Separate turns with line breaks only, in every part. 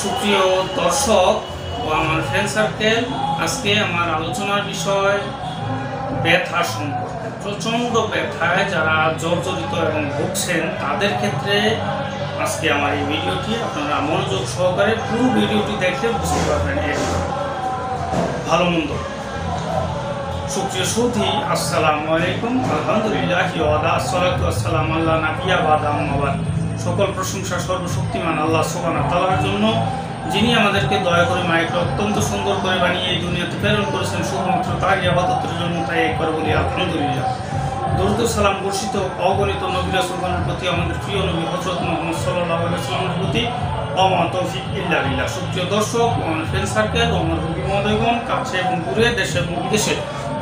সুপ্রিয় দর্শক ও আমার ফ্রেন্ড সার্কেল, আজকে আমার আলোচনার বিষয় ব্যথা সম্পর্কে। প্রচণ্ড ব্যথায় যারা জর্জরিত এবং ভুগছেন তাদের ক্ষেত্রে আজকে আমার এই ভিডিওটি আপনারা মনোযোগ সহকারে পুরো ভিডিওটি দেখলে বুঝতে পারবেন এর ভালো মন্দ। সুপ্রিয় সুধী, আসসালামু আলাইকুম। আলহামদুলিল্লাহ ওয়ালা আসসালাতু ওয়াসসালামু আলা নাবিয়্যা বা'দা আম্মা বা'দ। সকল প্রশংসা সর্বশক্তিমান আল্লাহ সুবহানাহু ওয়া তাআলার জন্য, যিনি আমাদেরকে দয়া করে মায়াকে অত্যন্ত সুন্দর করে বানিয়ে এই দুনিয়াতে প্রেরণ করেছেন শুধুমাত্র তার ইবাদতের জন্য। তাই একবার বলি আলহামদুলিল্লাহ। দরুদ ও সালাম বর্ষিত অগণিত নবী রাসূলগণের প্রতি, আমাদের প্রিয় নবী হযরত মুহাম্মদ সাল্লাল্লাহু আলাইহি ওয়াসাল্লামের প্রতি, ওমা তৌফিক ইল্লা বিল্লাহ। সুপ্রিয় দর্শক, আমার ফ্রেন্ড সার্কেল, আমার রোগী মহোদয়গণ, কাছে এবং দূরে, দেশে এবং বিদেশে,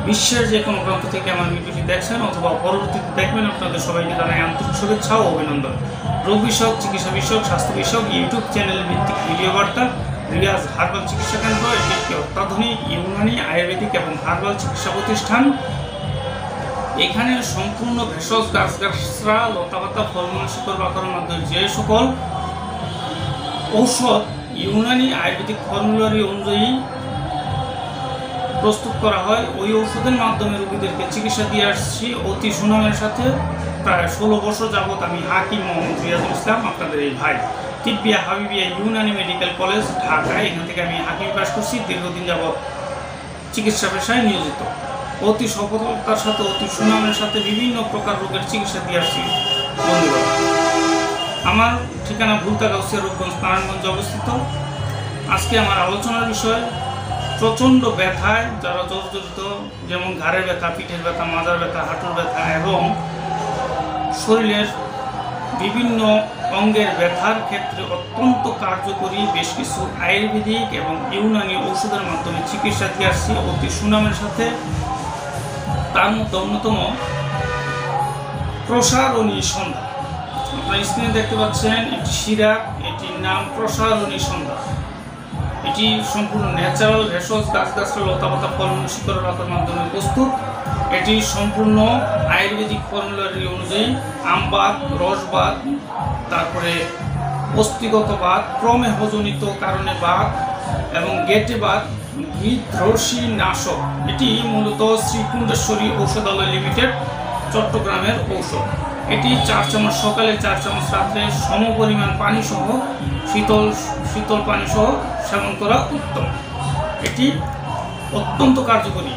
বিশ্বের যে কোনো প্রান্ত থেকে আমার ভিডিওটি দেখছেন অথবা পরবর্তীতে দেখবেন, আপনাদের সবাইকে জানাই আন্তরিক শুভেচ্ছা ও অভিনন্দন। রোগ বিষয়ক, চিকিৎসা বিষয়ক, স্বাস্থ্য বিষয়ক ইউটিউব চ্যানেল ভিত্তিক ভিডিও বার্তা রিয়াজ হার্বাল চিকিৎসা কেন্দ্র এটি একটি অত্যাধুনিক ইউনানি আয়ুর্বেদিক এবং হার্বাল চিকিৎসা প্রতিষ্ঠান। এখানে সম্পূর্ণ ভেষজ গাছগাছরা, লতাপাতা, ফলমূল, শিকড় বাকড়ের মাধ্যমে যে সকল ঔষধ ইউনানি আয়ুর্বেদিক ফর্মুলারি অনুযায়ী প্রস্তুত করা হয়, ওই ঔষধের মাধ্যমে রোগীদেরকে চিকিৎসা দিয়ে আসছি অতি সুনামের সাথে। প্রায় 16 বছর যাবৎ আমি হাকিম মোহাম্মদ রিয়াজুল ইসলাম, আপনাদের এই ভাই, তিব্বিয়া হাবিবিয়া ইউনানি মেডিকেল কলেজ, ঢাকায়। এখান থেকে আমি হাকিম পাস করছি, দীর্ঘদিন যাবৎ চিকিৎসা পেশায় নিয়োজিত। অতি সফলতার সাথে, অতি সুনামের সাথে বিভিন্ন প্রকার রোগের চিকিৎসা দিয়ে আসছি বন্ধুরা। আমার ঠিকানা ভুলতা-গাউসিয়া, রূপগঞ্জ, নারায়ণগঞ্জে অবস্থিত। আজকে আমার আলোচনার বিষয় প্রচণ্ড ব্যথায় যারা জর্জরিত, যেমন ঘাড়ের ব্যথা, পিঠের ব্যথা, মাজার ব্যথা, হাঁটুর ব্যথা এবং শরীরের বিভিন্ন অঙ্গের ব্যথার ক্ষেত্রে অত্যন্ত কার্যকরী বেশ কিছু আয়ুর্বেদিক এবং ইউনানি ঔষধের মাধ্যমে চিকিৎসা দিয়ে আসছি অতি সুনামের সাথে। তার মধ্যে অন্যতম প্রসারণী সন্ধ্যা। আপনারা স্ক্রিনে দেখতে পাচ্ছেন একটি সিরাপ, এটির নাম প্রসারণী সন্ধ্যা। এটি সম্পূর্ণ ন্যাচারাল ভেষজ গাছগাছরা, লতাপাতা, ফলমূল, শিকড় বাকড়ের মাধ্যমে প্রস্তুত। এটি সম্পূর্ণ আয়ুর্বেদিক ফর্মুলারি অনুযায়ী আমবাত, রসবাত, তারপরে অস্থিগত বাত, প্রমেহজনিত কারণে বাত এবং গেটে বাত, হৃদরসী নাশক। এটি মূলত শ্রীকুণ্ডেশ্বরী ঔষধালয় লিমিটেড, চট্টগ্রামের ঔষধ। এটি 4 চামচ সকালে, 4 চামচ রাত্রে সমপরিমাণ পানি সহ, শীতল পানি সহ সেবন করা উত্তম। এটি অত্যন্ত কার্যকরী,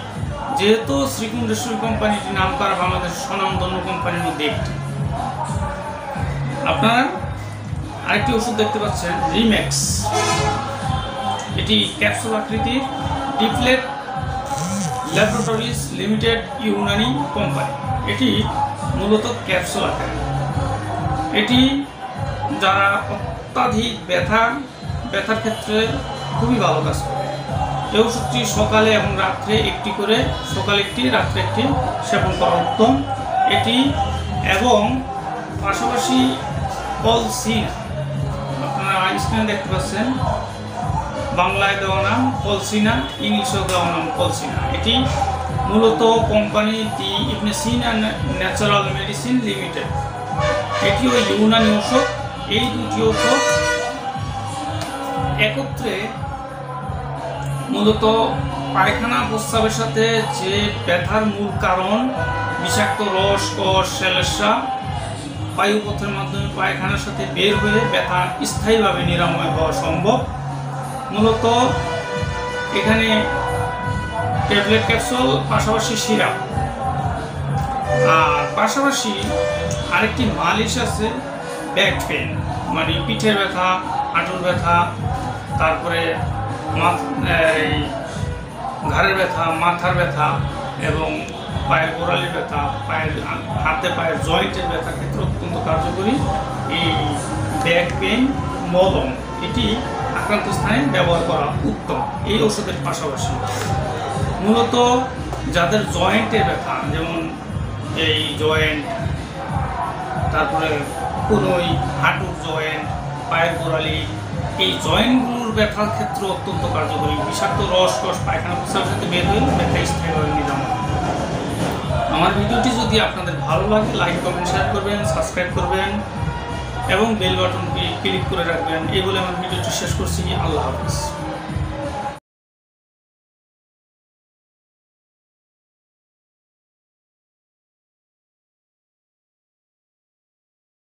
যেহেতু শ্রীকুণ্ডেশ্বরী কোম্পানিটি নাম করা বাংলাদেশের স্বনামধন্য কোম্পানির মধ্যে একটি। আপনারা আরেকটি ওষুধ দেখতে পাচ্ছেন, রিম্যাক্স। এটি ক্যাপসুল আকৃতির, ডিপ্লেট ল্যাবরেটরিজ লিমিটেড, ইউনানি কোম্পানি। এটি মূলত ক্যাপসুল আকারে। এটি যারা অত্যাধিক ব্যথার ক্ষেত্রে খুবই ভালো কাজ করে। এই ওষুধটি সকালে এবং রাত্রে একটি করে, সকালে একটি, রাত্রে একটি সেবন করা উত্তম। এটি এবং পাশাপাশি কলসিনা, আপনারা স্ক্রিনে দেখতে পাচ্ছেন, বাংলায় দেওয়া নাম কলসিনা, ইংলিশেও দেওয়া নাম কলসিনা। এটি মূলত company the Ibn Sina natural medicine limited. এটিও ইউনানি ঔষধ। এই দুটি ঔষধ একত্রে মূলত পায়খানা প্রস্রাবের সাথে যে ব্যথার মূল কারণ বিষাক্ত রস, কষ, শ্লেষ্মা বায়ুপথের মাধ্যমে পায়খানার সাথে বের হয়ে ব্যথা স্থায়ীভাবে নিরাময় হওয়া সম্ভব। মূলত এখানে ট্যাবলেট, ক্যাপসুল, পাশাপাশি সিরাপ, আর পাশাপাশি আরেকটি মালিশ আছে, ব্যাক পেন, মানে পিঠের ব্যথা, হাঁটুর ব্যথা, তারপরে ঘাড়ের ব্যথা, মাথার ব্যথা এবং পায়ের গোড়ালির ব্যথা, হাতে পায়ের জয়েন্টের ব্যথার ক্ষেত্রে অত্যন্ত কার্যকরী এই ব্যাক পেন মলম। এটি আক্রান্ত স্থানে ব্যবহার করা উত্তম। এই ওষুধের পাশাপাশি মূলত যাদের জয়েন্টের ব্যথা, যেমন এই জয়েন্ট, তারপরে কোনোই হাঁটুর জয়েন্ট, পায়ের গোড়ালি, এই জয়েন্টগুলোর ব্যথার ক্ষেত্রে অত্যন্ত কার্যকরী। বিষাক্ত রস, পায়খানা প্রস্রাবের সাথে বের হয়ে ব্যথা স্থায়ীভাবে নিরাময়। আমার ভিডিওটি যদি আপনাদের ভালো লাগে, লাইক, কমেন্ট, শেয়ার করবেন, সাবস্ক্রাইব করবেন। এবং বেল বাটনটি ক্লিক করে রাখবেন। এই বলে আমার ভিডিওটি শেষ করছি। আল্লাহ হাফিজ।